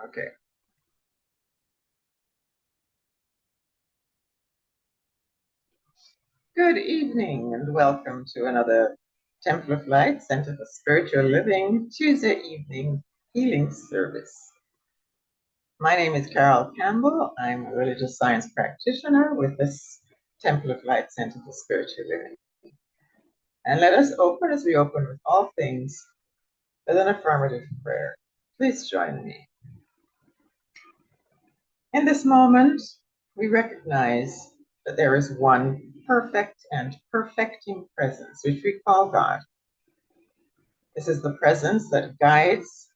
Okay. Good evening and welcome to another Temple of Light Center for Spiritual Living Tuesday evening healing service. My name is Carol Campbell. I'm a religious science practitioner with this Temple of Light Center for Spiritual Living. And let us open as we open with all things with an affirmative prayer. Please join me. In this moment, we recognize that there is one perfect and perfecting presence, which we call God. This is the presence that guides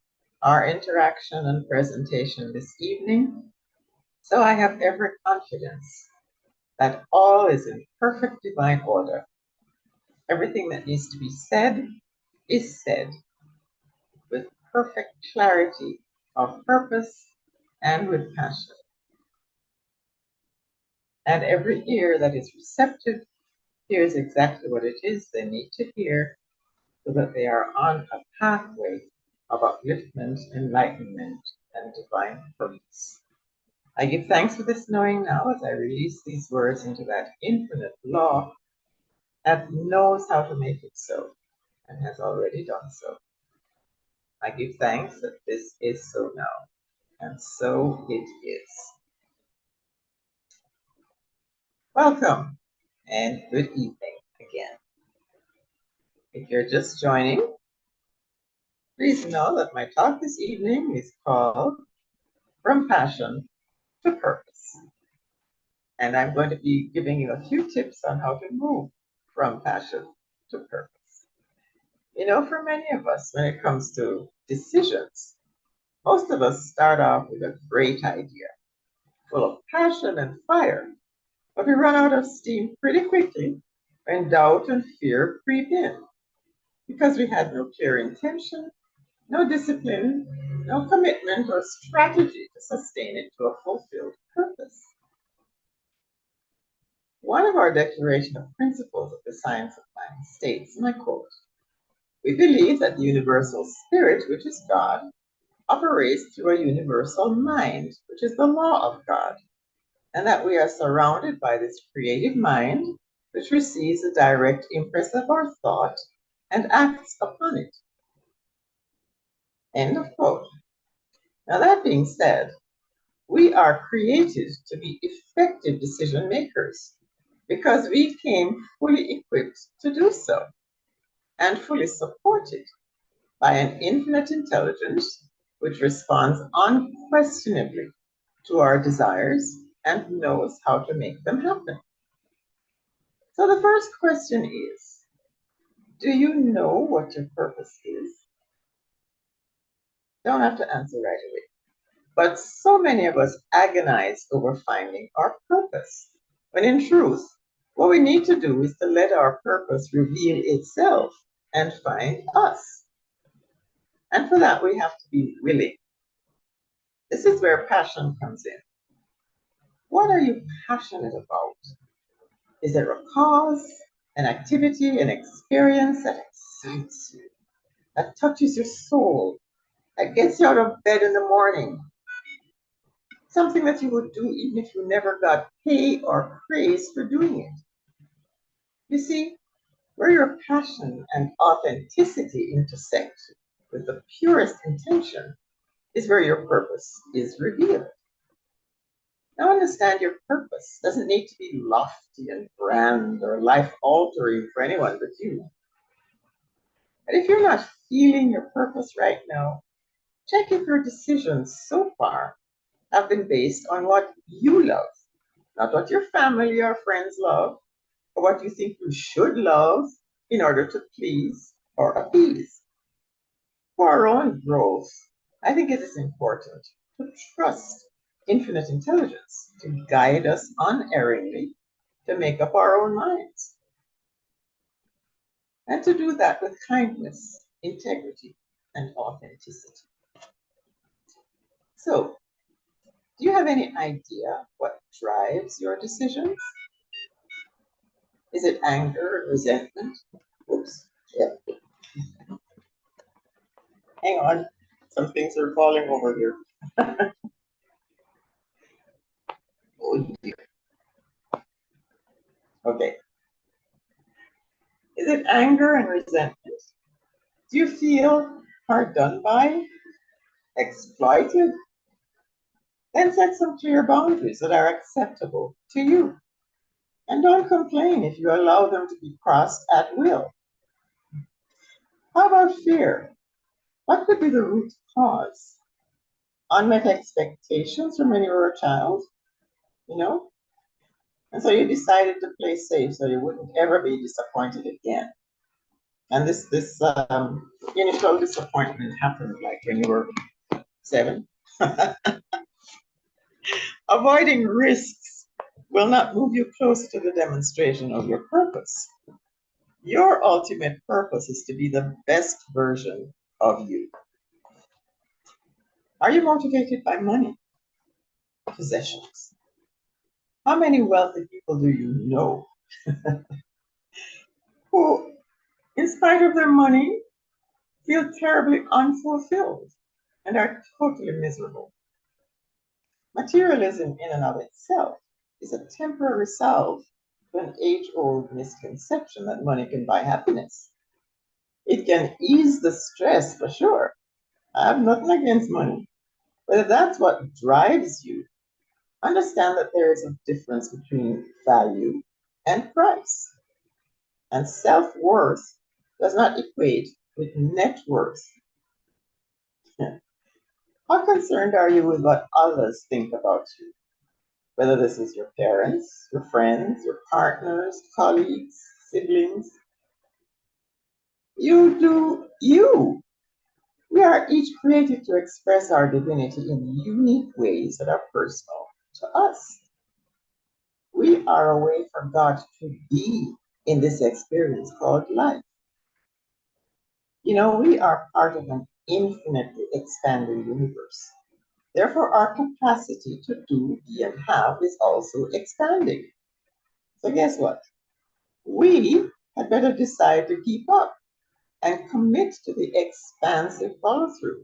our interaction and presentation this evening. So I have every confidence that all is in perfect divine order. Everything that needs to be said is said with perfect clarity of purpose and with passion. And every ear that is receptive hears exactly what it is they need to hear so that they are on a pathway of upliftment, enlightenment, and divine purpose. I give thanks for this knowing now as I release these words into that infinite law that knows how to make it so and has already done so. I give thanks that this is so now, and so it is. Welcome and good evening again. If you're just joining, please know that my talk this evening is called From Passion to Purpose. And I'm going to be giving you a few tips on how to move from passion to purpose. You know, for many of us, when it comes to decisions, most of us start off with a great idea, full of passion and fire, but we run out of steam pretty quickly when doubt and fear creep in because we had no clear intention, no discipline, no commitment or strategy to sustain it to a fulfilled purpose. One of our Declaration of Principles of the Science of Mind states, and I quote, "We believe that the universal spirit, which is God, operates through a universal mind, which is the law of God, and that we are surrounded by this creative mind, which receives a direct impress of our thought and acts upon it." End of quote. Now, that being said, we are created to be effective decision makers because we came fully equipped to do so and fully supported by an infinite intelligence which responds unquestionably to our desires and knows how to make them happen. So the first question is, do you know what your purpose is? Don't have to answer right away. But so many of us agonize over finding our purpose, when in truth, what we need to do is to let our purpose reveal itself and find us. And for that, we have to be willing. This is where passion comes in. What are you passionate about? Is there a cause, an activity, an experience that excites you, that touches your soul, that gets you out of bed in the morning? Something that you would do even if you never got pay or praise for doing it. You see, where your passion and authenticity intersect with the purest intention is where your purpose is revealed. Now understand your purpose doesn't need to be lofty and grand or life-altering for anyone but you. And if you're not feeling your purpose right now, check if your decisions so far have been based on what you love, not what your family or friends love, or what you think you should love in order to please or appease. For our own growth, I think it is important to trust infinite intelligence to guide us unerringly to make up our own minds. And to do that with kindness, integrity, and authenticity. So, do you have any idea what drives your decisions? Is it anger, resentment? Oops. Yep. Hang on. Some things are falling over here. Oh dear. Okay. Is it anger and resentment? Do you feel hard done by, exploited? Then set some clear boundaries that are acceptable to you. And don't complain if you allow them to be crossed at will. How about fear? What could be the root cause? Unmet expectations from when you were a child, you know? And so you decided to play safe so you wouldn't ever be disappointed again. And this initial disappointment happened like when you were 7. Avoiding risks will not move you closer to the demonstration of your purpose. Your ultimate purpose is to be the best version of you. Are you motivated by money, possessions? How many wealthy people do you know who, in spite of their money, feel terribly unfulfilled and are totally miserable? Materialism in and of itself is a temporary salve to an age-old misconception that money can buy happiness. It can ease the stress for sure. I have nothing against money. But if that's what drives you, understand that there is a difference between value and price. And self-worth does not equate with net worth. How concerned are you with what others think about you? Whether this is your parents, your friends, your partners, colleagues, siblings. You do you. We are each created to express our divinity in unique ways that are personal to us. We are a way for God to be in this experience called life. You know, we are part of an infinitely expanding universe. Therefore, our capacity to do, be, and have is also expanding. So, guess what? We had better decide to keep up and commit to the expansive follow through.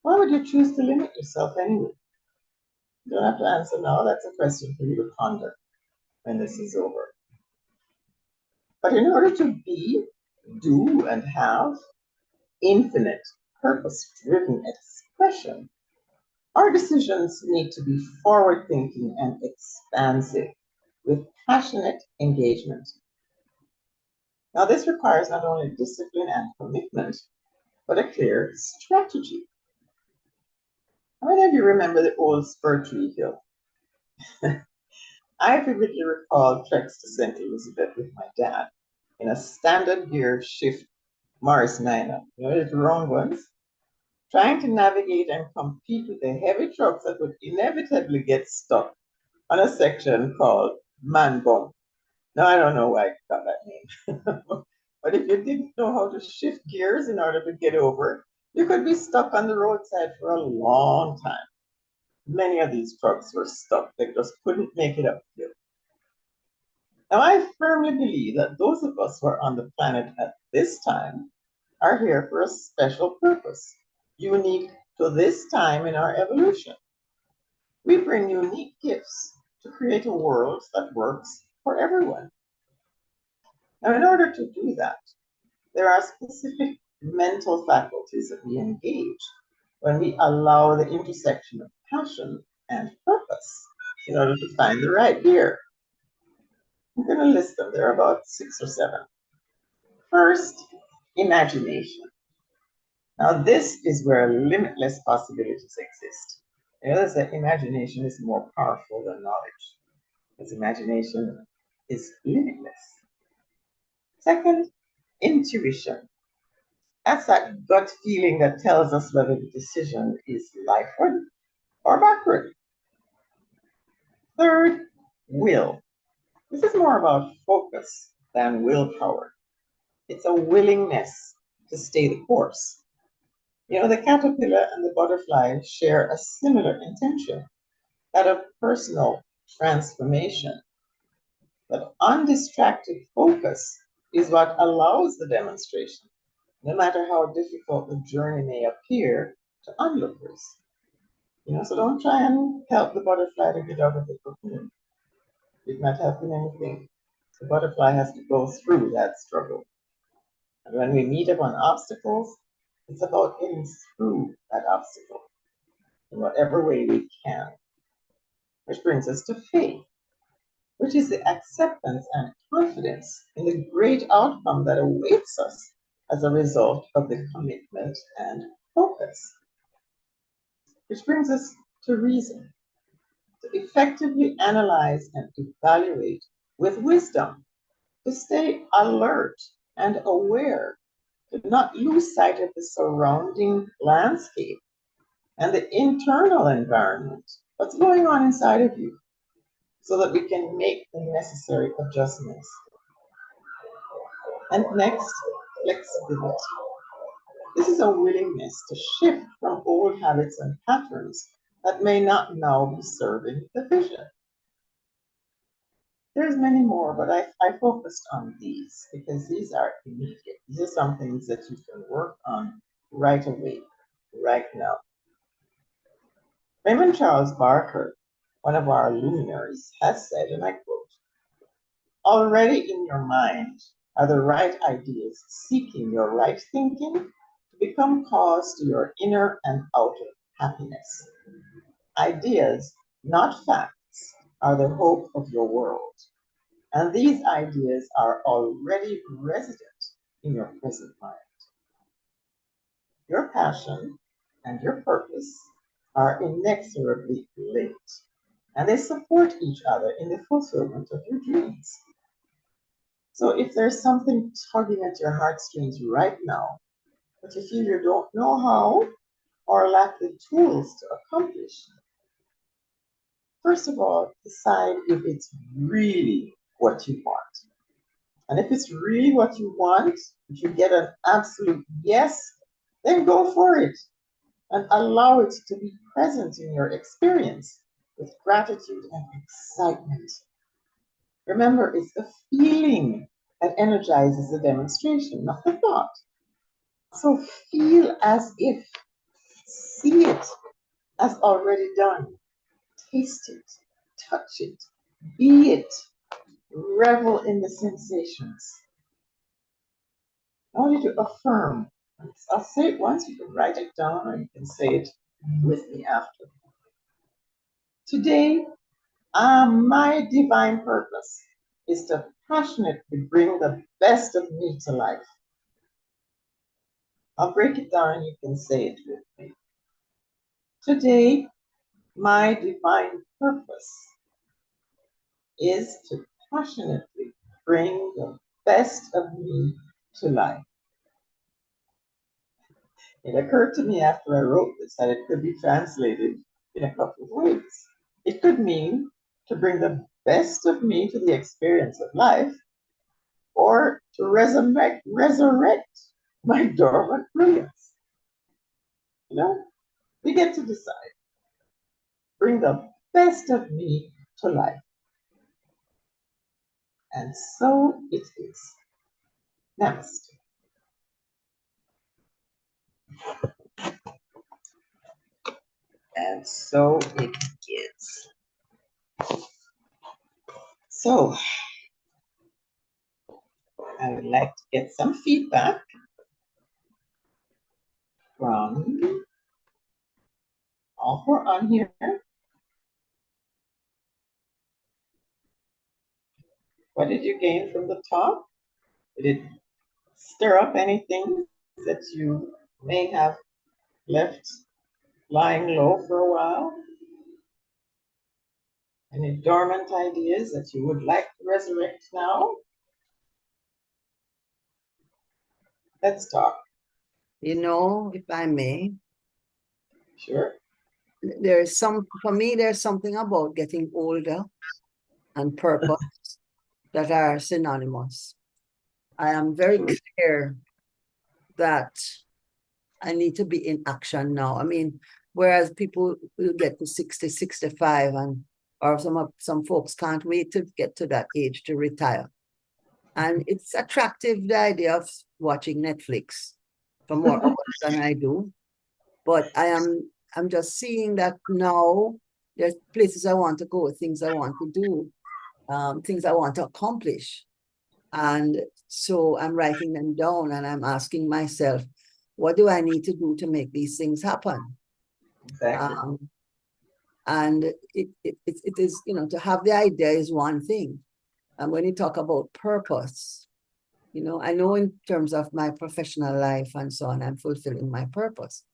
Why would you choose to limit yourself anyway? You don't have to answer now. That's a question for you to ponder when this is over. But in order to be, do, and have infinite, purpose driven expression, our decisions need to be forward thinking and expansive with passionate engagement. Now, this requires not only discipline and commitment, but a clear strategy. How many of you remember the old Spur Tree Hill? I vividly recall treks to St. Elizabeth with my dad in a standard gear shift Morris Minor, you know, the wrong ones, trying to navigate and compete with the heavy trucks that would inevitably get stuck on a section called Man Bump. Now, I don't know why I got that name. But if you didn't know how to shift gears in order to get over, you could be stuck on the roadside for a long time. Many of these trucks were stuck. They just couldn't make it up here. Now, I firmly believe that those of us who are on the planet at this time are here for a special purpose, unique to this time in our evolution. We bring unique gifts to create a world that works for everyone. Now, in order to do that, there are specific mental faculties that we engage when we allow the intersection of passion and purpose in order to find the right gear. I'm going to list them. There are about 6 or 7. First, imagination. Now, this is where limitless possibilities exist. The other said imagination is more powerful than knowledge, because imagination is limitless. Second, intuition. That's that gut feeling that tells us whether the decision is lifeward or backward. Third, will. This is more about focus than willpower. It's a willingness to stay the course. You know, the caterpillar and the butterfly share a similar intention, that of personal transformation. But undistracted focus is what allows the demonstration, no matter how difficult the journey may appear to onlookers. So don't try and help the butterfly to get out of the cocoon. It's not helping anything. The butterfly has to go through that struggle. And when we meet upon obstacles, it's about getting through that obstacle in whatever way we can. Which brings us to faith, which is the acceptance and confidence in the great outcome that awaits us as a result of the commitment and focus. Which brings us to reason, to effectively analyze and evaluate with wisdom, to stay alert and aware, to not lose sight of the surrounding landscape and the internal environment, what's going on inside of you, so that we can make the necessary adjustments. And next, flexibility. This is a willingness to shift from old habits and patterns that may not now be serving the vision. There's many more, but I focused on these because these are immediate. These are some things that you can work on right away, right now. Raymond Charles Barker, one of our luminaries, has said, and I quote, already in your mind are the right ideas seeking your right thinking to become cause to your inner and outer happiness. Ideas, not facts, are the hope of your world. And these ideas are already resident in your present mind. Your passion and your purpose are inexorably linked, and they support each other in the fulfillment of your dreams. So if there's something tugging at your heartstrings right now, but you feel you don't know how or lack the tools to accomplish, first of all, decide if it's really what you want. And if it's really what you want, if you get an absolute yes, then go for it and allow it to be present in your experience with gratitude and excitement. Remember, it's the feeling that energizes the demonstration, not the thought. So feel as if, see it as already done, taste it, touch it, be it, revel in the sensations. I want you to affirm. I'll say it once, you can write it down, or you can say it with me after. Today, my divine purpose is to passionately bring the best of me to life. I'll break it down and you can say it with me. Today, my divine purpose is to passionately bring the best of me to life. It occurred to me after I wrote this that it could be translated in a couple of ways. It could mean to bring the best of me to the experience of life, or to resurrect my dormant brilliance. We get to decide. Bring the best of me to life. And so it is. Namaste. And so it is. So I would like to get some feedback from all who are on here. What did you gain from the talk? Did it stir up anything that you may have left lying low for a while? Any dormant ideas that you would like to resurrect now? Let's talk. If I may. Sure. For me, there's something about getting older and purpose that are synonymous. I am very clear that I need to be in action now. I mean, whereas people will get to 60, 65, or some folks can't wait to get to that age to retire. And it's attractive, the idea of watching Netflix for more hours than I do. But I'm just seeing that now there's places I want to go, things I want to do, things I want to accomplish. And so I'm writing them down and I'm asking myself, what do I need to do to make these things happen? Exactly. And it is, to have the idea is one thing. And when you talk about purpose, I know in terms of my professional life and so on, I'm fulfilling my purpose.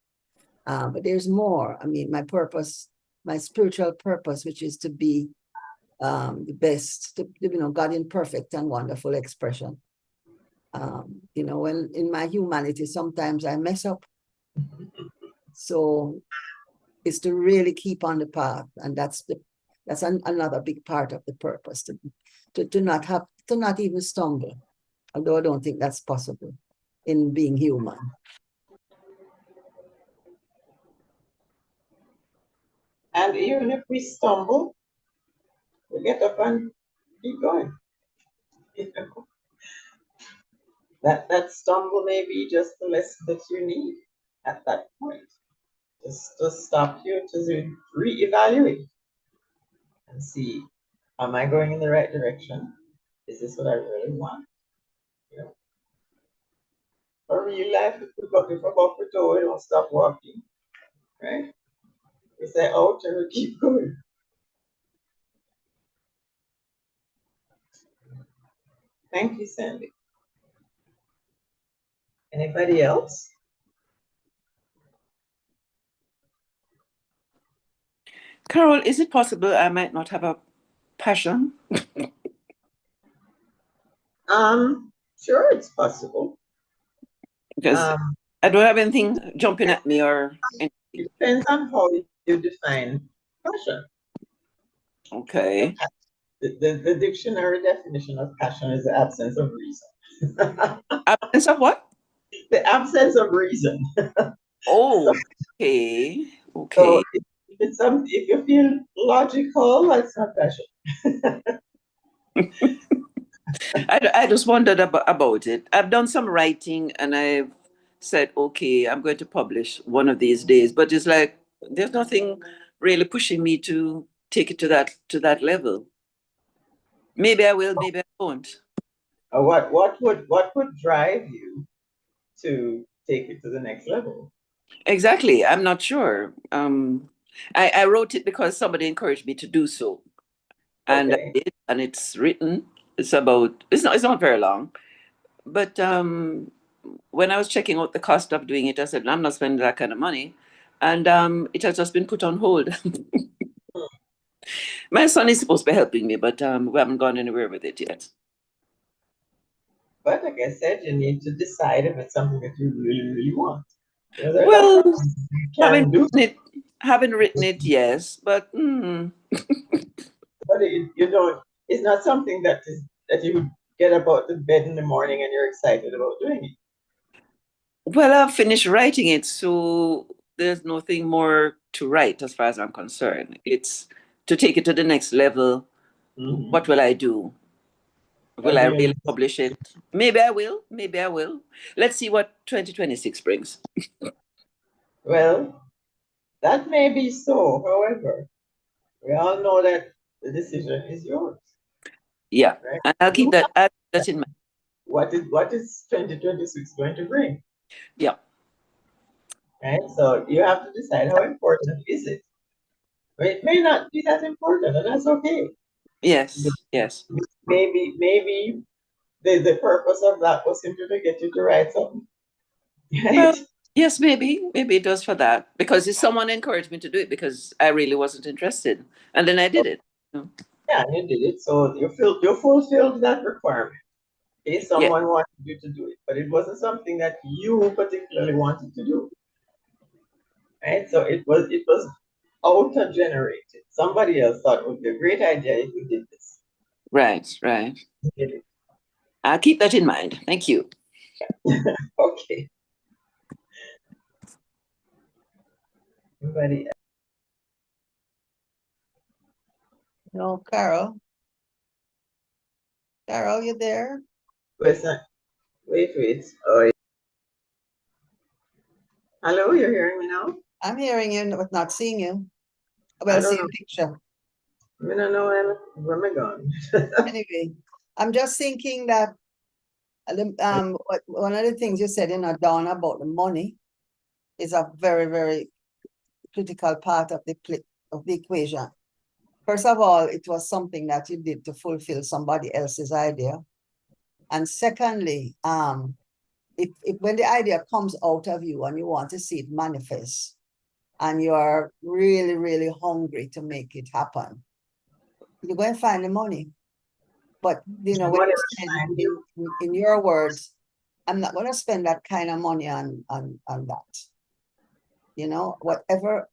But there's more. I mean, my purpose, my spiritual purpose, which is to be the best, God in perfect and wonderful expression. When in my humanity, sometimes I mess up. So it's to really keep on the path. And that's another big part of the purpose, to not even stumble. Although I don't think that's possible in being human. And even if we stumble, we get up and keep going. That stumble may be just the lesson that you need at that point. Just to stop you to reevaluate and see, am I going in the right direction? Is this what I really want? For real life, if we buck the toe, we don't stop walking, right? We say out and we keep going. Thank you, Sandy. Anybody else? Carol, is it possible I might not have a passion? Sure, it's possible. Because I don't have anything jumping at me or anything. It depends on how you define passion. Okay. The dictionary definition of passion is the absence of reason. Absence of what? The absence of reason. Oh, okay. Okay. So if you feel logical, that's not passion. I just wondered about it. I've done some writing and I've said, okay, I'm going to publish one of these days. But it's like there's nothing really pushing me to take it to that level. Maybe I will, maybe I won't. What would drive you to take it to the next level? Exactly. I'm not sure. I wrote it because somebody encouraged me to do so. And Okay. I did, and it's written. It's not very long. But when I was checking out the cost of doing it, I said, I'm not spending that kind of money. And it has just been put on hold. My son is supposed to be helping me, but we haven't gone anywhere with it yet. But like I said, you need to decide if it's something that you really, really want. Well, you can do. Having written it, yes, but But you don't. It's not something that you get about the bed in the morning and you're excited about doing it. Well, I've finished writing it, so there's nothing more to write as far as I'm concerned. It's to take it to the next level. Mm-hmm. What will I do? Will I really publish it? Maybe I will. Maybe I will. Let's see what 2026 brings. Well, that may be so. However, we all know that the decision is yours. Yeah, right? and I'll keep that in mind. What is 2026 going to bring? Yeah. Right. So you have to decide how important is it. It may not be that important, and that's okay. Yes. Yes. Maybe the purpose of that was simply to get you to write something. Right? Well, yes, maybe it does for that, because if someone encouraged me to do it because I really wasn't interested, and then I did it. Yeah, you did it. So you fulfilled that requirement. Okay, someone wanted you to do it, but it wasn't something that you particularly wanted to do. Right? So it was auto generated. Somebody else thought it would be a great idea if we did this. Right. I'll keep that in mind. Thank you. Okay. Anybody else? No, Carol. Carol, you there? Wait. Oh, hello, you're hearing me now? I'm hearing you, but not seeing you. I Well, don't see know. a picture. I mean, I know where am I gone? Anyway, I'm just thinking that one of the things you said, Dawn, about the money is a very, very critical part of the equation. First of all, it was something that you did to fulfill somebody else's idea. And secondly, if when the idea comes out of you and you want to see it manifest, and you are really, really hungry to make it happen, you're going to find the money. But when Money you will said find you. in your words, I'm not going to spend that kind of money on that. Whatever,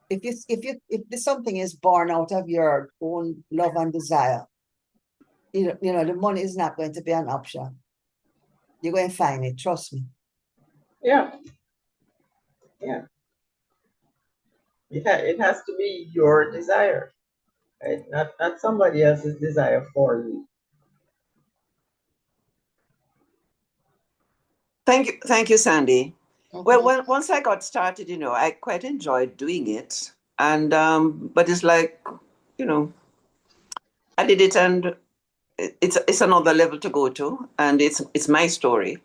if something is born out of your own love and desire, the money is not going to be an option. You're going to find it, trust me. Yeah. Yeah. It has to be your desire, right? Not somebody else's desire for you. Thank you, Sandy. Mhm. Well, once I got started, I quite enjoyed doing it, and but it's like, I did it, and it's another level to go to, and it's my story.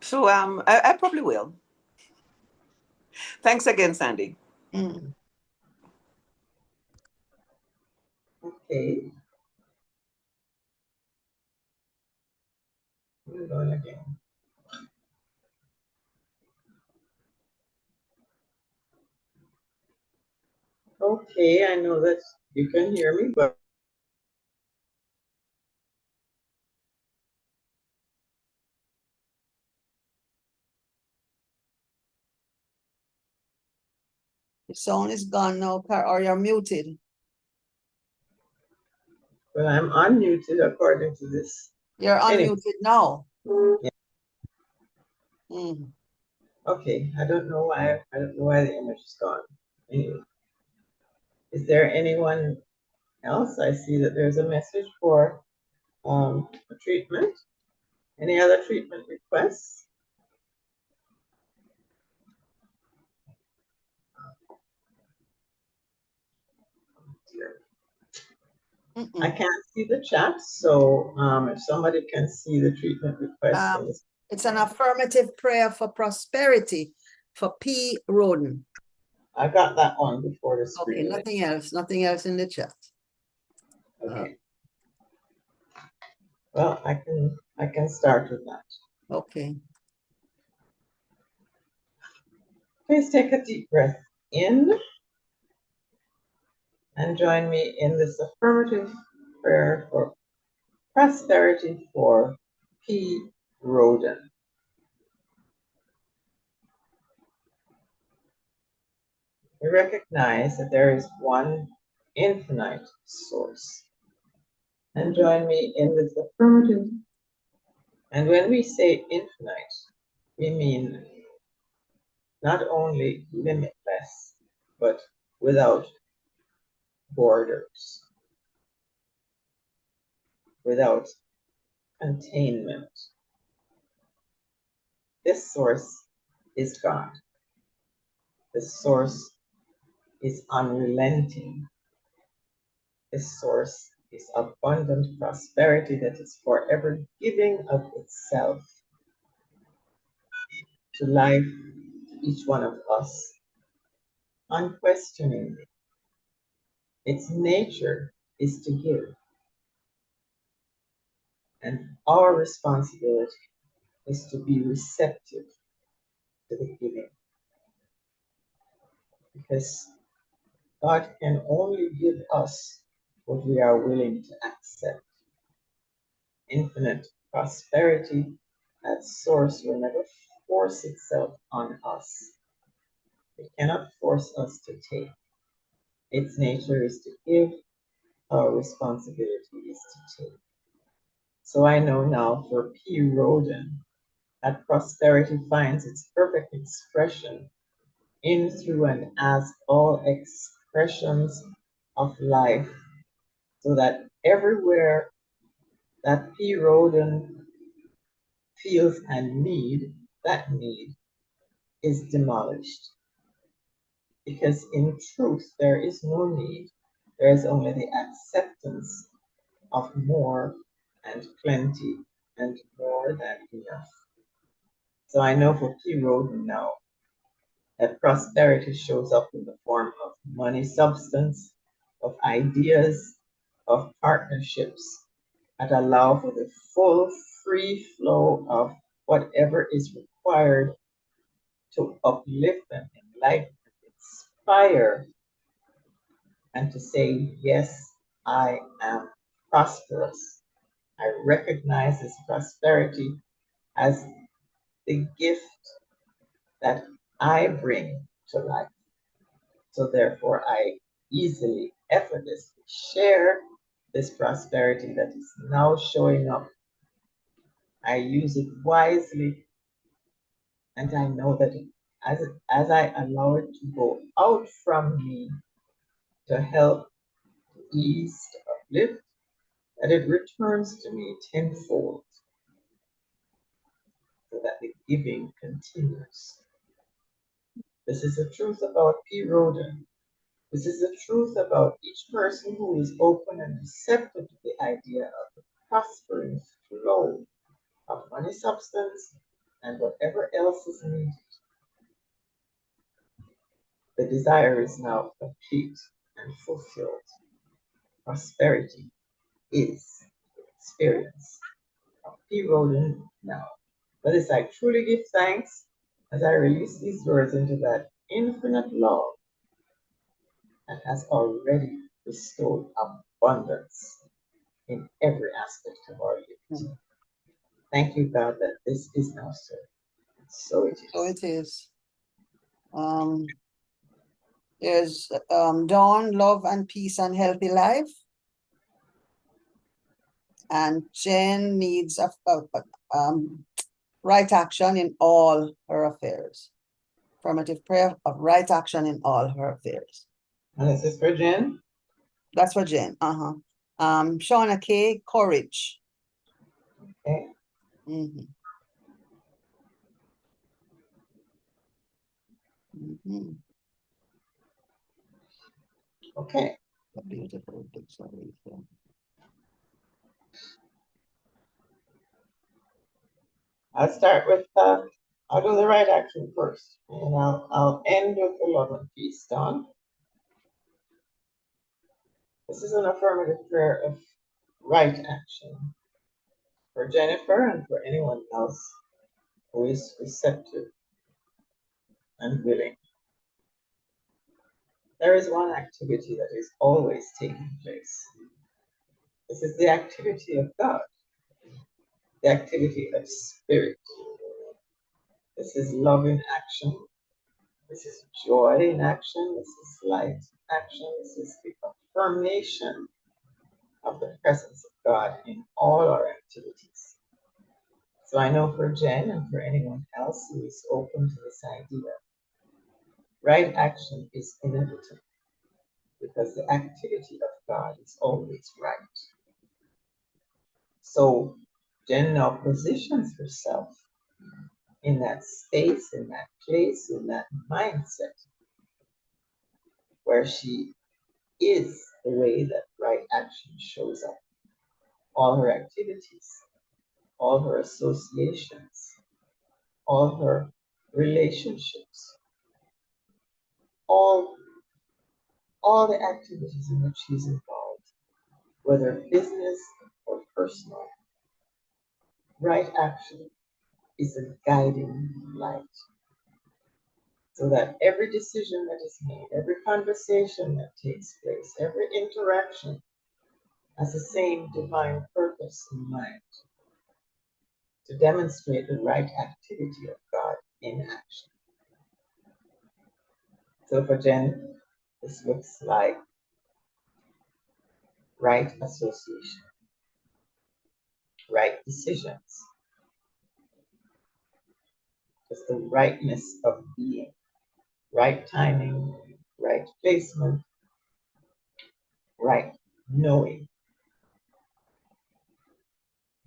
So I probably will. Thanks again, Sandy. Mm. Okay. We're going again. Okay, I know that you can hear me, but The sound is gone now, or you're muted. I'm unmuted according to this. You're Anyway. unmuted now. Yeah. Mm. Okay, I don't know why the image is gone. Anyway, is there anyone else? I see that there's a message for a treatment. Any other treatment requests? I can't see the chat, so if somebody can see the treatment request. It's an affirmative prayer for prosperity for P. Roden. I got that one before the screen. Okay, nothing else in the chat. Okay. Well, I can start with that. Okay. Please take a deep breath in and join me in this affirmative prayer for prosperity for P. Roden. We recognize that there is one infinite source. And join me in this affirmative. And when we say infinite, we mean not only limitless, but without borders, without containment. This source is God. This source is unrelenting. This source is abundant prosperity that is forever giving of itself to life, to each one of us, unquestioningly. Its nature is to give, and our responsibility is to be receptive to the giving. Because God can only give us what we are willing to accept. Infinite prosperity, that source will never force itself on us. It cannot force us to take. Its nature is to give, our responsibility is to take. So I know now for P. Roden that prosperity finds its perfect expression in, through, and as all expressions of life, so that everywhere that P. Roden feels and need, that need is demolished. Because in truth, there is no need. There is only the acceptance of more and plenty and more than enough. So I know for P. Roden now that prosperity shows up in the form of money, substance, of ideas, of partnerships that allow for the full free flow of whatever is required to uplift and enlighten and inspire, and to say, yes, I am prosperous. I recognize this prosperity as the gift that I bring to life. So therefore, I easily, effortlessly share this prosperity that is now showing up. I use it wisely, and I know that as I allow it to go out from me to help, to ease, to uplift, that it returns to me tenfold, so that the giving continues. This is the truth about P. Roden. This is the truth about each person who is open and receptive to the idea of the prospering flow of money, substance, and whatever else is needed. The desire is now complete and fulfilled. Prosperity is the experience of P. Roden now. For this, I truly give thanks as I release these words into that infinite love that has already bestowed abundance in every aspect of our lives. Thank you, God, that this is now so. So it is. So it is. There's Dawn, love and peace and healthy life. And Jen needs right action in all her affairs. Affirmative prayer of right action in all her affairs. And this is for Jen. That's for Jen. Shauna K, courage. Okay. Mhm. Mhm. Okay. A beautiful picture. I'll start with I'll do the right action first, and I'll end with the love and peace, Dawn. This is an affirmative prayer of right action for Jennifer and for anyone else who is receptive and willing. There is one activity that is always taking place. This is the activity of God, the activity of spirit. This is love in action. This is joy in action. This is light in action. This is the affirmation of the presence of God in all our activities. So I know for Jen and for anyone else who is open to this idea, right action is inevitable because the activity of God is always right. So Jen now positions herself in that space, in that place, in that mindset where she is the way that right action shows up. All her activities, all her associations, all her relationships, all the activities in which she's involved, whether business or personal, right action is a guiding light. So that every decision that is made, every conversation that takes place, every interaction has the same divine purpose in mind, to demonstrate the right activity of God in action. So for Jen, this looks like right association, right decisions, just the rightness of being, right timing, right placement, right knowing.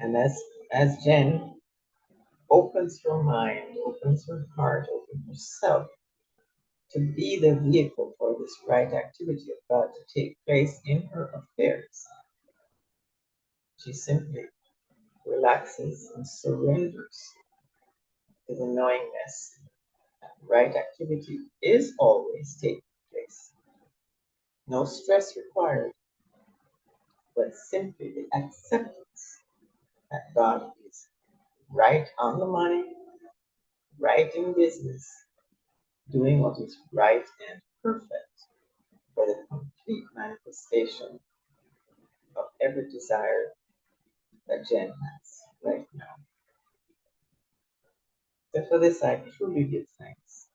And as Jen opens her mind, opens her heart, opens herself to be the vehicle for this right activity of God to take place in her affairs. She simply relaxes and surrenders to the knowingness that right activity is always taking place. No stress required, but simply the acceptance that God is right on the money, right in business, doing what is right and perfect for the complete manifestation of every desire that Jen has right now. So for this, I truly give thanks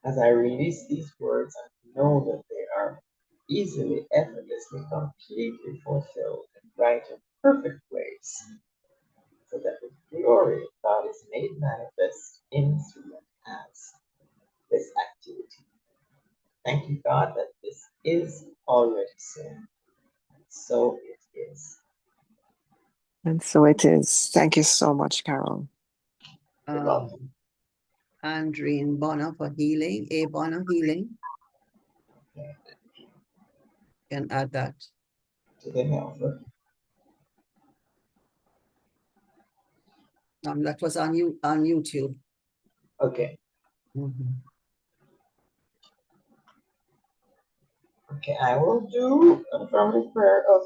as I release these words and know that they are easily, effortlessly, completely fulfilled in right and perfect ways, so that the glory of God is made manifest in, through, and as this activity. Thank you, God, that this is already so. And so it is. And so it is. Thank you so much, Carol. You're welcome. Andrine Bonner for healing, A Bonner healing. Can add that. To the helper. That was on YouTube. Okay. Mhm. Okay, I will do a affirmative prayer of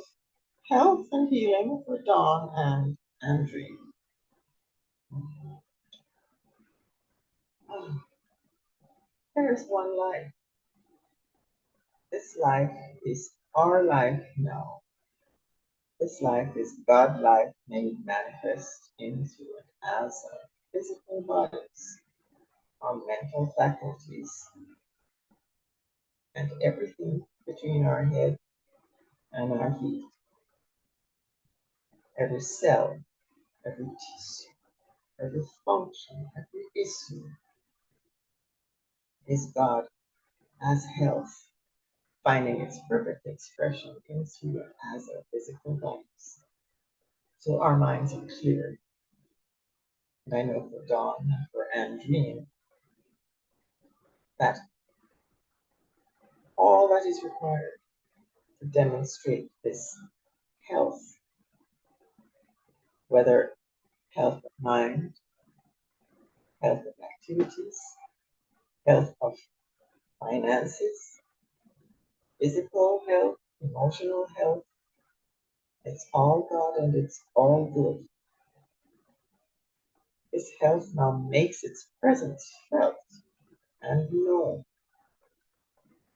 health and healing for Dawn and Andrew. There is one life. This life is our life now. This life is God life made manifest into and as our physical bodies, our mental faculties, and everything between our head and our feet. Every cell, every tissue, every function, every issue is God as health, finding its perfect expression in through and as our physical bodies. So our minds are clear. And I know for Dawn and for Andrine that all that is required to demonstrate this health, whether health of mind, health of activities, health of finances, physical health, emotional health, it's all God and it's all good. This health now makes its presence felt and known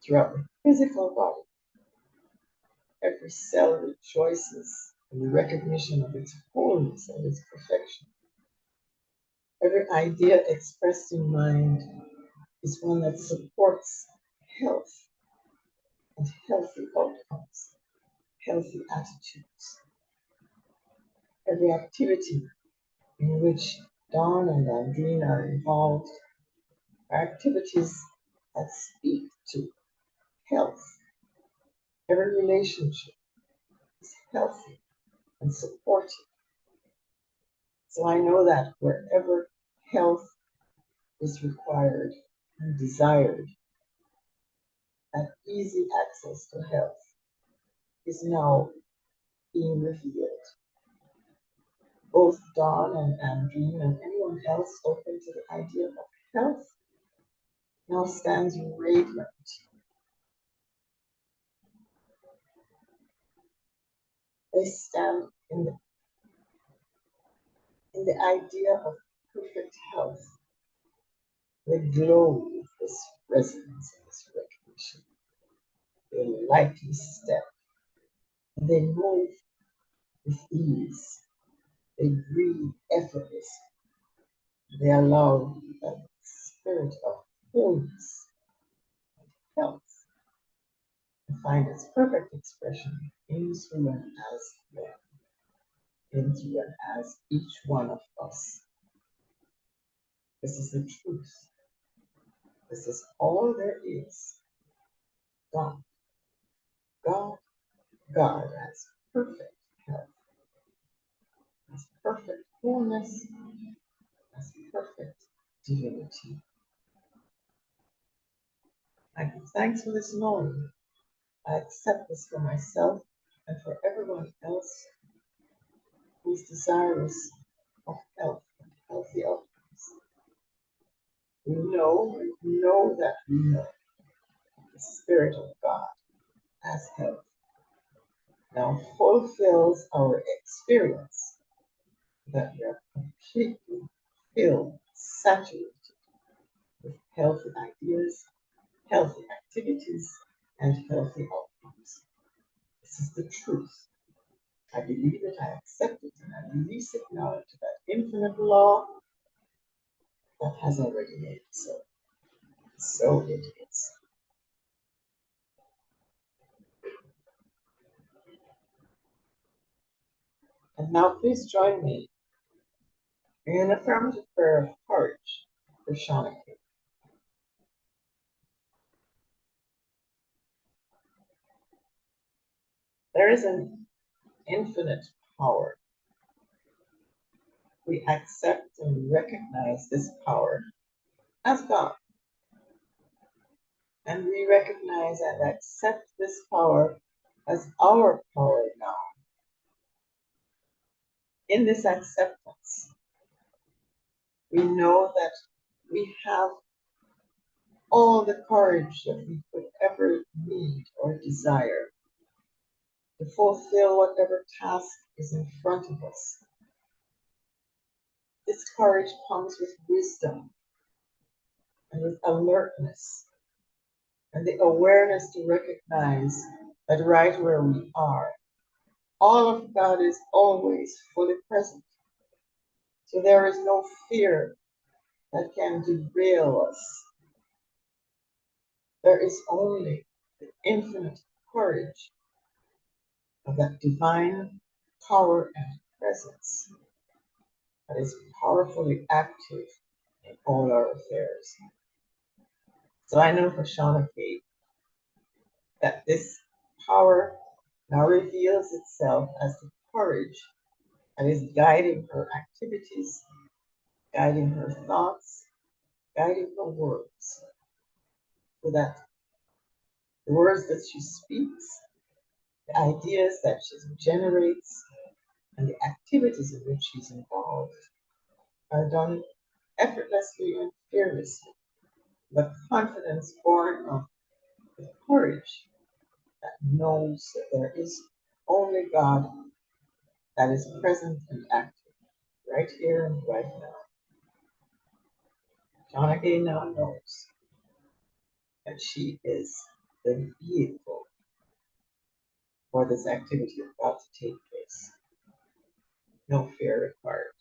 throughout the physical body. Every cell rejoices in the recognition of its wholeness and its perfection. Every idea expressed in mind is one that supports health and healthy outcomes, healthy attitudes. Every activity in which Dawn and Andrine are involved are activities that speak to health. Every relationship is healthy and supportive. So I know that wherever health is required and desired, that easy access to health is now being revealed. Both Dawn and Andrine and anyone else open to the idea of health now stands radiant. They stand in the idea of perfect health. They glow with this resonance and this recognition. They lightly step. They move with ease. They breathe effortlessly. They allow the spirit of wholeness and health to find its perfect expression in, through, and as them, in, through, and as each one of us. This is the truth. This is all there is. God, God, God has perfect health, has perfect wholeness, perfect divinity. I give thanks for this knowing. I accept this for myself and for everyone else who is desirous of health and healthy outcomes. We know that we know the Spirit of God as health now fulfills our experience that we are completely filled, saturated with healthy ideas, healthy activities, and healthy outcomes. This is the truth. I believe it, I accept it, and I release it now into that infinite law that has already made it so. So it is. And now please join me in an affirmative prayer of courage for Shauna Kay. There is an infinite power. We accept and recognize this power as God. And we recognize and accept this power as our power now. In this acceptance, we know that we have all the courage that we could ever need or desire to fulfill whatever task is in front of us. This courage comes with wisdom and with alertness and the awareness to recognize that right where we are, all of God is always fully present. So there is no fear that can derail us. There is only the infinite courage of that divine power and presence that is powerfully active in all our affairs. So I know for Shauna Kay that this power now reveals itself as the courage that is guiding her activities, guiding her thoughts, guiding her words, so that the words that she speaks, the ideas that she generates, and the activities in which she's involved are done effortlessly and fearlessly. The confidence born of the courage that knows that there is only God that is present and active right here and right now. Shauna Kay now knows that she is the vehicle for this activity about to take place. No fear required,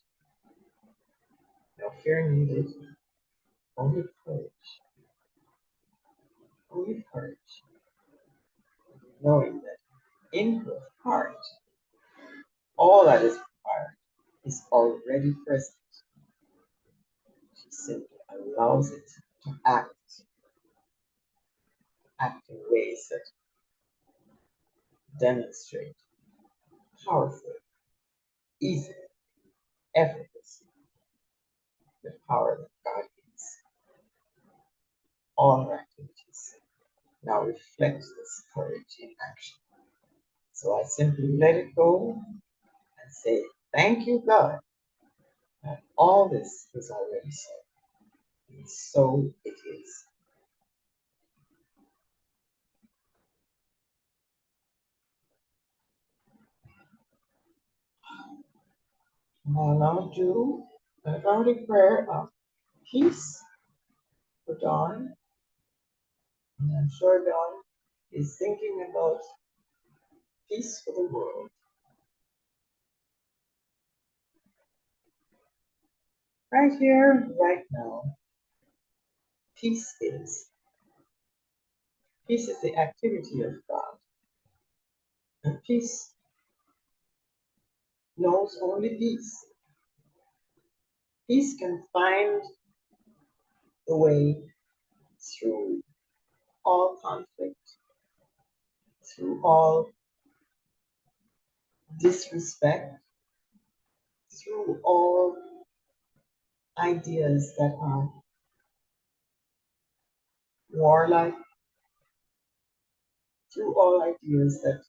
no fear needed, only courage. Only courage. Knowing that in her heart, all that is required is already present. She simply allows it to act in ways that demonstrate powerfully, easily, effortlessly the power that God is. All her activities now reflect this courage in action. So I simply let it go and say, thank you, God, that all this is already so. And so it is. I'll now do an affirmative prayer of peace for Dawn. And I'm sure Dawn is thinking about peace for the world. Right here, right now, peace is. Peace is the activity of God. And peace knows only peace. Peace can find the way through all conflict, through all disrespect, through all ideas that are warlike, through all ideas that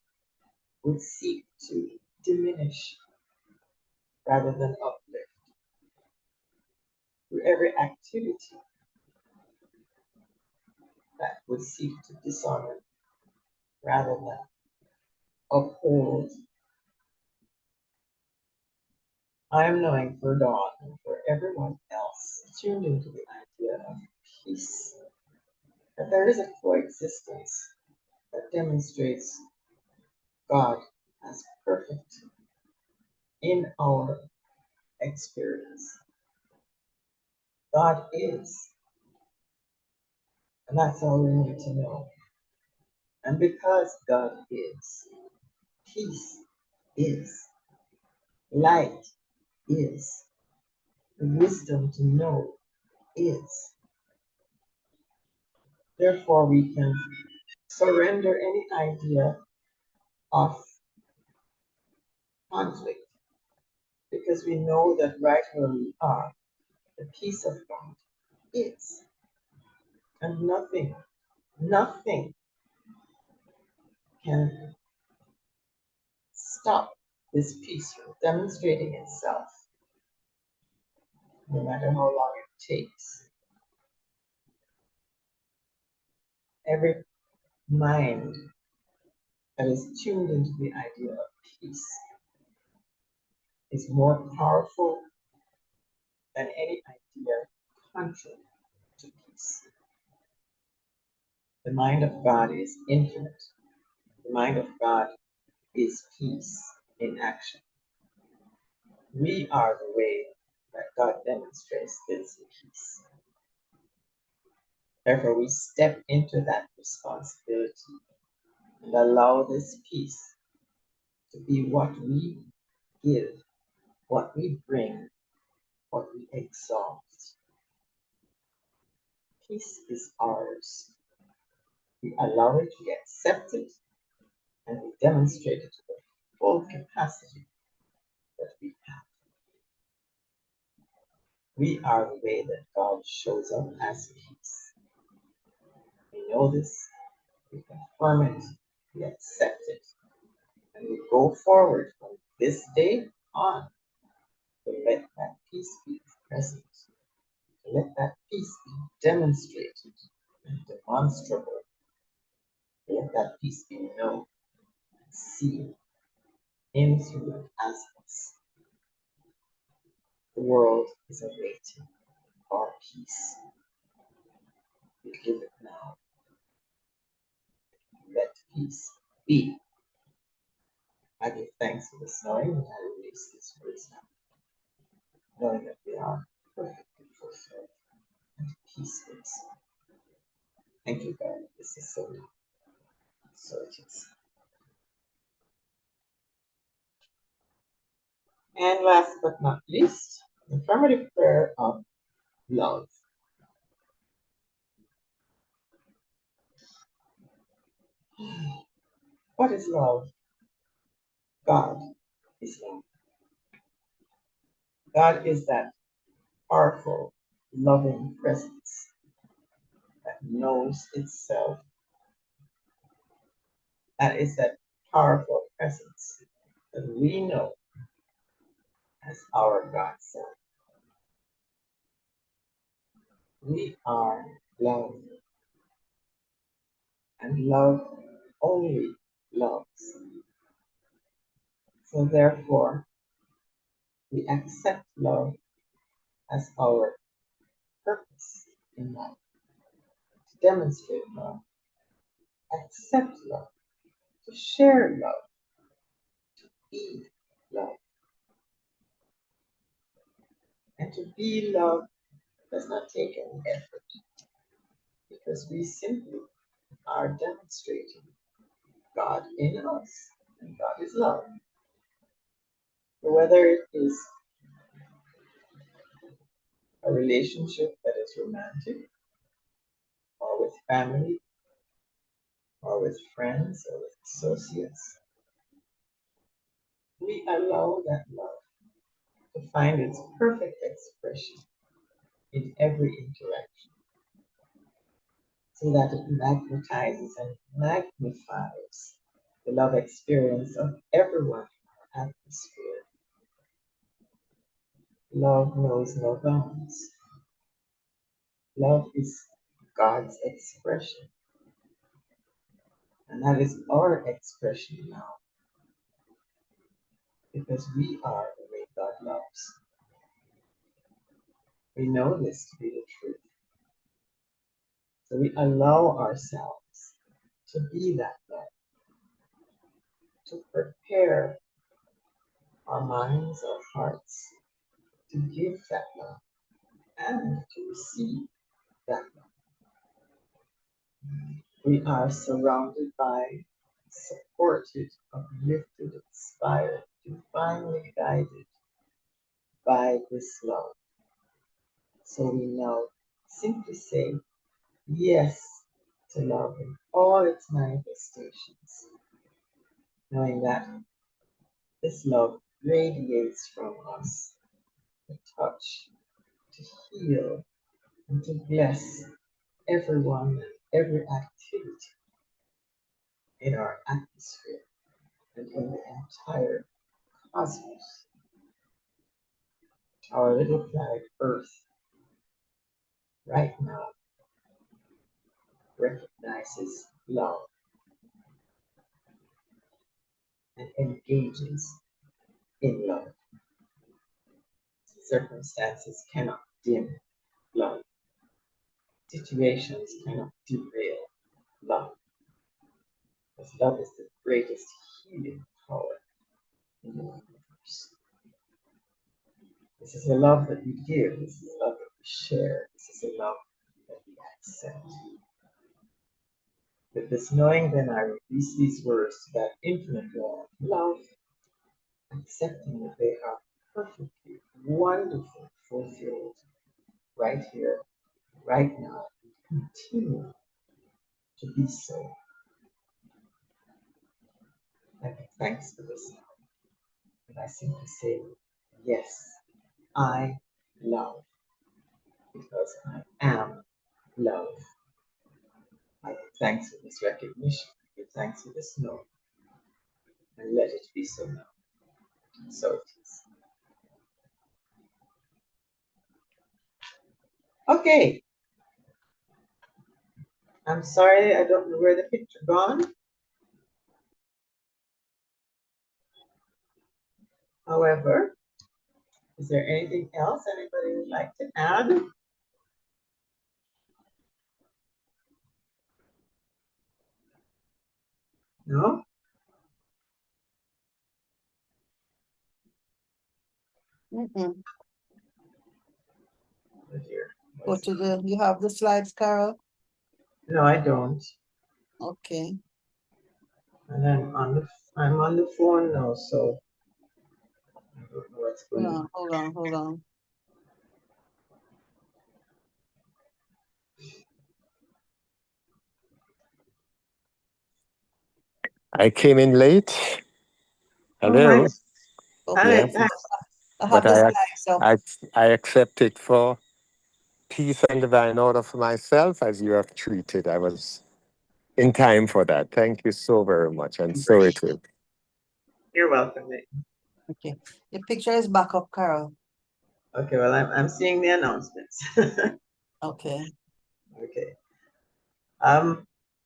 would seek to diminish rather than uplift, through every activity that would seek to dishonor rather than uphold. I am knowing for Dawn and for everyone else tuned into the idea of peace that there is a coexistence that demonstrates God as perfect in our experience. God is, and that's all we need to know. And because God is, peace is, light is, the wisdom to know is. Therefore, we can surrender any idea of conflict because we know that right where we are, the peace of God is. And nothing can stop this peace from demonstrating itself, no matter how long it takes. Every mind that is tuned into the idea of peace is more powerful than any idea contrary to peace. The mind of God is infinite. The mind of God is peace in action. We are the way that God demonstrates this peace. Therefore, we step into that responsibility and allow this peace to be what we give, what we bring, what we exalt. Peace is ours. We allow it, we accept it, and we demonstrate it to the full capacity that we have. We are the way that God shows up as peace. We know this, we confirm it, we accept it, and we go forward from this day on to let that peace be present, to let that peace be demonstrated and demonstrable, to let that peace be known, seen, in, through, and as us. The world is awaiting our peace. We give it now. Let peace be. I give thanks for this knowing that I release these words now, knowing that we are perfectly fulfilled and peaceful. Thank you, God. This is so now. So it is. And last but not least, affirmative prayer of love. What is love? God is love. God is that powerful, loving presence that knows itself. That is that powerful presence that we know as our God Son. We are love, and love only loves. So therefore, we accept love as our purpose in life, to demonstrate love, accept love, to share love, be love. And to be love does not take any effort because we simply are demonstrating God in us, and God is love. So whether it is a relationship that is romantic, or with family, or with friends, or with associates, we allow that love to find its perfect expression in every interaction so that it magnetizes and magnifies the love experience of everyone in our atmosphere. Love knows no bounds. Love is God's expression, and that is our expression now because we are the way God loves. We know this to be the truth. So we allow ourselves to be that love, to prepare our minds, our hearts to give that love and to receive that love. We are surrounded by, supported, uplifted, inspired, divinely guided by this love. So we now simply say yes to love in all its manifestations, knowing that this love radiates from us to touch, to heal, and to bless everyone and every activity in our atmosphere and in the entire cosmos. Our little planet Earth right now recognizes love and engages in love. Circumstances cannot dim love. Situations cannot derail love. Because love is the greatest healing power in the universe. This is a love that we give. This is a love that we share. This is a love that we accept. With this knowing, then I release these words to that infinite law of love, accepting that they are perfectly, wonderfully fulfilled right here, right now, and continue to be so. I give thanks for this now. And I simply say, yes, I love, because I am love. I give thanks for this recognition. I give thanks for this knowing. And let it be so now. So it is. Okay. I'm sorry, I don't know where the picture gone. However, is there anything else anybody would like to add? No? Mm-mm. Oh dear. Go to the, you have the slides, Carol? No, I don't. Okay. And I'm on the phone now, so I don't know what's going on. Hold on. I came in late. Oh, hi. Hello. Okay. Yes, I have but the slides, so. I accept it for peace and divine order for myself as you have treated. I was in time for that. Thank you so very much. And so it will. You're welcome, Nick. Okay. The picture is back up, Carol. Okay, well, I'm seeing the announcements. Okay. Okay.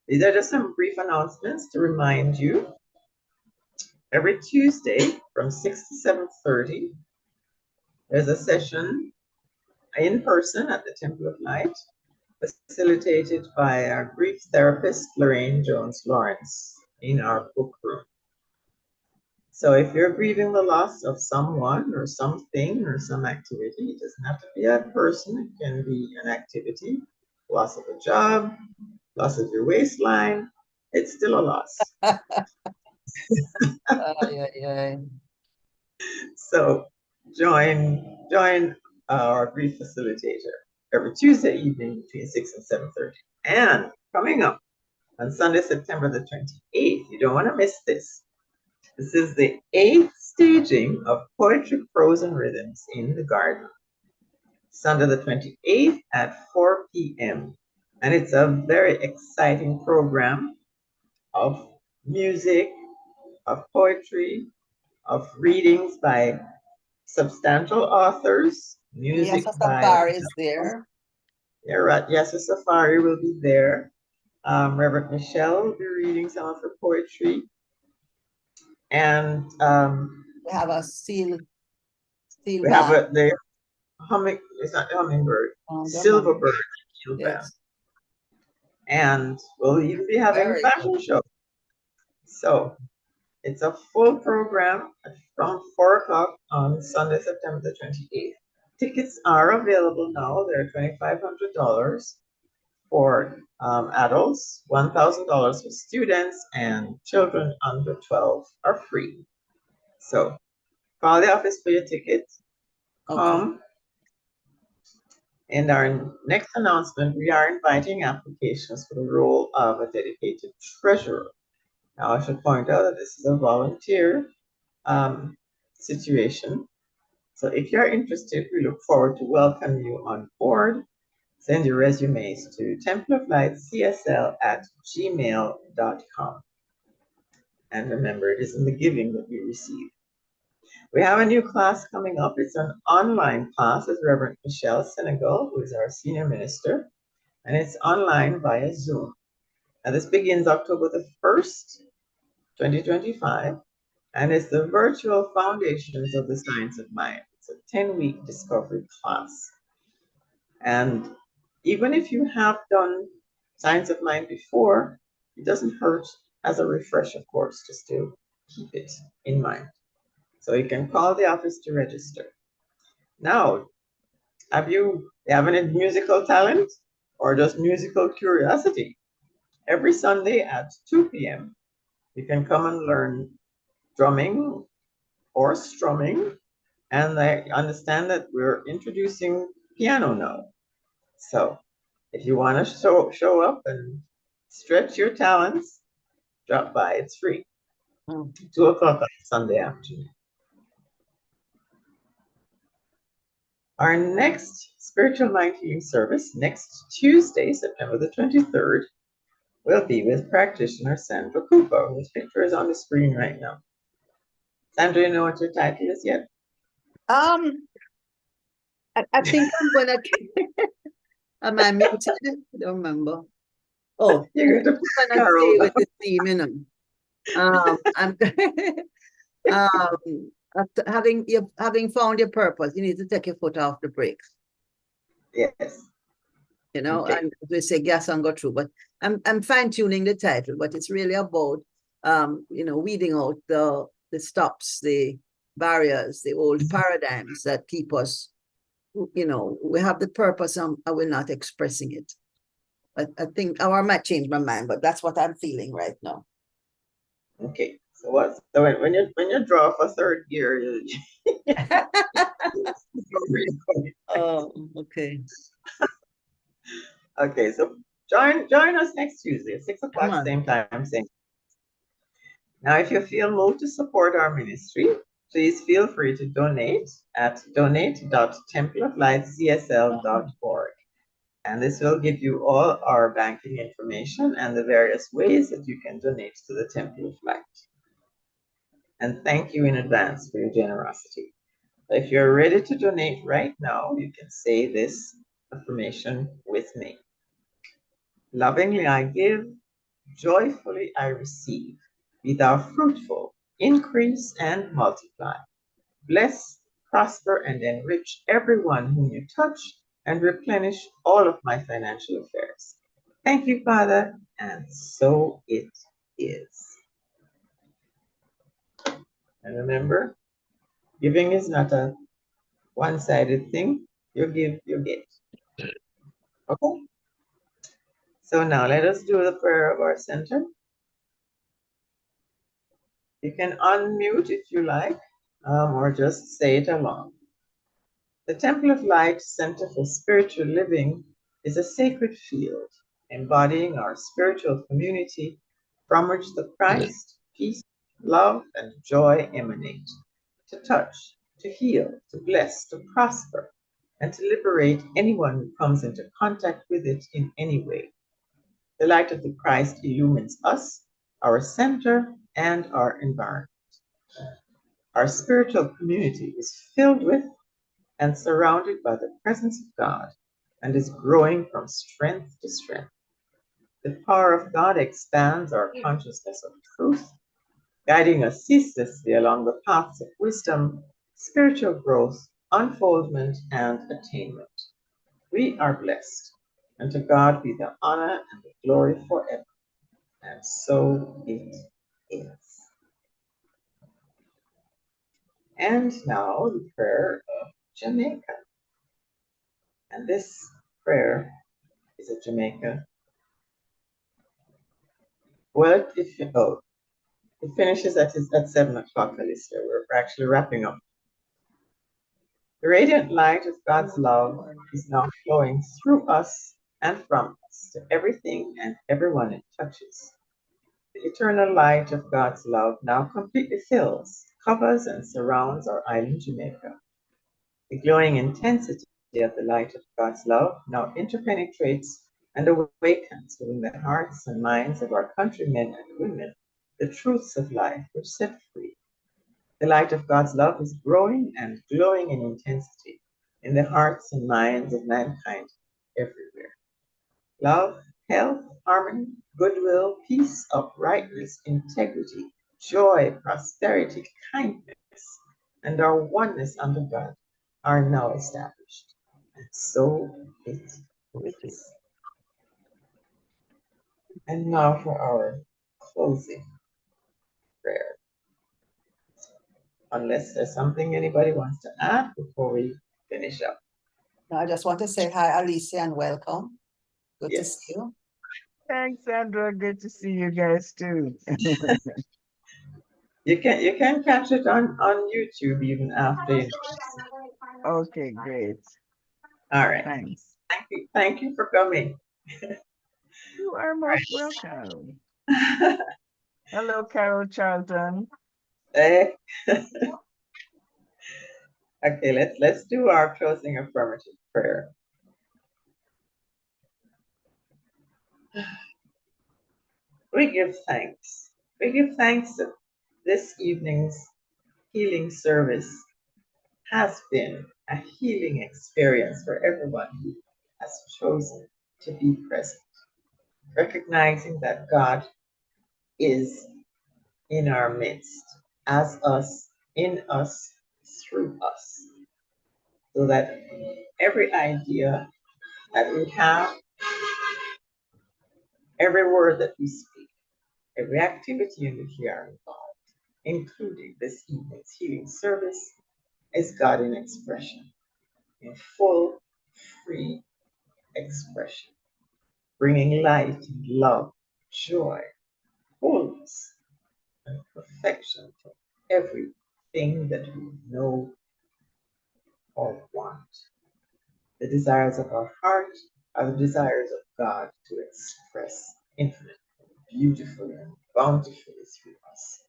These are just some brief announcements to remind you. Every Tuesday from 6 to 7:30, there's a session in person at the Temple of Light, facilitated by our grief therapist, Lorraine Jones Lawrence, in our book room. So if you're grieving the loss of someone or something or some activity, it doesn't have to be a person, it can be an activity, loss of a job, loss of your waistline, it's still a loss. Yeah. So join our grief facilitator every Tuesday evening between 6 and 7:30. And coming up on Sunday, September the 28th, you don't want to miss this. This is the 8th staging of Poetry, Prose, and Rhythms in the Garden. Sunday the 28th at 4 p.m. And it's a very exciting program of music, of poetry, of readings by substantial authors, Yes, music by, Safari is there. yeah, right, yes, Safari will be there. Reverend Michelle will be reading some of her poetry. And We have a seal we have band. the it's not the hummingbird, Oh, don't remember. Silverbird Steel Band. Yes, And we'll even be having a very fashion show. So it's a full program from 4 o'clock on Sunday, September the 28th. Tickets are available now. They're $2,500 for adults, $1,000 for students, and children under 12 are free. So call the office for your tickets. Okay. Come. And our next announcement, we are inviting applications for the role of a dedicated treasurer. Now, I should point out that this is a volunteer situation. So if you're interested, we look forward to welcome you on board. Send your resumes to templeoflightcsl@gmail.com. And remember, it is in the giving that we receive. We have a new class coming up. It's an online class with Reverend Michelle Senegal, who is our senior minister, and it's online via Zoom. Now, this begins October the 1st, 2025, and it's the virtual foundations of the science of mind. It's a 10-week discovery class. And even if you have done science of mind before, it doesn't hurt as a refresher course just to keep it in mind. So you can call the office to register. Now, have you any musical talent or just musical curiosity? Every Sunday at 2 p.m., you can come and learn drumming or strumming. And I understand that we're introducing piano now. So if you want to show up and stretch your talents, drop by. It's free. 2 o'clock on Sunday afternoon. Our next spiritual mind healing service next Tuesday, September the 23rd, will be with practitioner Sandra Cooper, whose picture is on the screen right now. Sandra, you know what your title is yet? I think I'm gonna. Am I muted? I don't remember. Oh, You're going to I'm gonna stay with the theme, you know. I'm after having found your purpose, you need to take your foot off the brakes. Yes. You know, Okay. and we say gas and go through, but I'm fine-tuning the title, but it's really about weeding out the stops, the barriers, the old paradigms that keep us, we have the purpose and we're not expressing it. But I think I might change my mind, but that's what I'm feeling right now. Okay. So when you draw for third gear, Oh, okay. Okay, so join us next Tuesday at 6 Come o'clock, on. same time, same. Now, if you feel moved to support our ministry, please feel free to donate at donate.templeoflightcsl.org. And this will give you all our banking information and the various ways that you can donate to the Temple of Light. And thank you in advance for your generosity. If you're ready to donate right now, you can say this affirmation with me. Lovingly I give, joyfully I receive. Be thou fruitful, increase and multiply. Bless, prosper, and enrich everyone whom you touch, and replenish all of my financial affairs. Thank you, Father, and so it is. And remember, giving is not a one-sided thing. You give, you get. Okay? So now let us do the prayer of our center. You can unmute if you like, or just say it along. The Temple of Light Center for Spiritual Living is a sacred field embodying our spiritual community from which the Christ, peace, love, and joy emanate to touch, to heal, to bless, to prosper, and to liberate anyone who comes into contact with it in any way. The light of the Christ illumines us, our center, and our environment. Our spiritual community is filled with and surrounded by the presence of God and is growing from strength to strength. The power of God expands our consciousness of truth, guiding us ceaselessly along the paths of wisdom, spiritual growth, unfoldment, and attainment. We are blessed, and to God be the honor and the glory forever. And so it is. And now the prayer of Jamaica. And this prayer is a Jamaica. Well, it finishes at 7 o'clock, Alicia. We're actually wrapping up. The radiant light of God's love is now flowing through us and from us to everything and everyone it touches. The eternal light of God's love now completely fills, covers, and surrounds our island Jamaica. The glowing intensity of the light of God's love now interpenetrates and awakens within the hearts and minds of our countrymen and women the truths of life which set free. The light of God's love is growing and glowing in intensity in the hearts and minds of mankind everywhere. Love, health, harmony, goodwill, peace, uprightness, integrity, joy, prosperity, kindness, and our oneness under God are now established. And so it is. And now for our closing prayer. Unless there's something anybody wants to add before we finish up. No, I just want to say hi, Alicia, and welcome. Good to Yes. see you. Thanks, Sandra. Good to see you guys too. You can catch it on YouTube even after. Okay, great. All right. Thanks. Thank you for coming. You are most welcome. Hello, Carol Charlton. Okay, let's do our closing affirmative prayer. We give thanks. We give thanks that this evening's healing service has been a healing experience for everyone who has chosen to be present, recognizing that God is in our midst, as us, in us, through us, so that every idea that we have, every word that we speak, every activity in which we are involved, including this evening's healing service, is God in expression, in full, free expression, bringing light and love, joy, wholeness, and perfection to everything that we know or want. The desires of our heart are the desires of God to express infinitely, beautifully, and bountifully through us.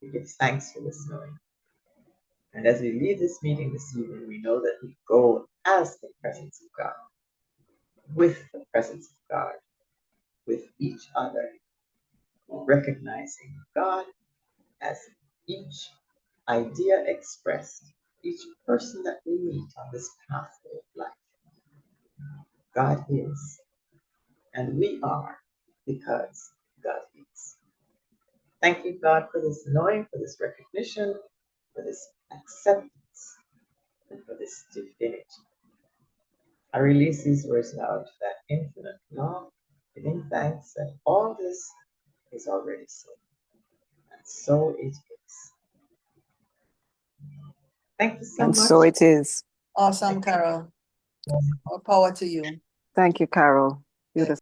We give thanks for this knowing. And as we leave this meeting this evening, we know that we go as the presence of God, with the presence of God, with each other, recognizing God as each idea expressed, each person that we meet on this pathway of life. God is, and we are, because God is. Thank you, God, for this knowing, for this recognition, for this acceptance, and for this divinity. I release these words now to that infinite love, giving thanks that all this is already so. And so it is. Thank you so And much. so it is. Awesome, Carol. More power to you. Thank you, Carol. Beautiful.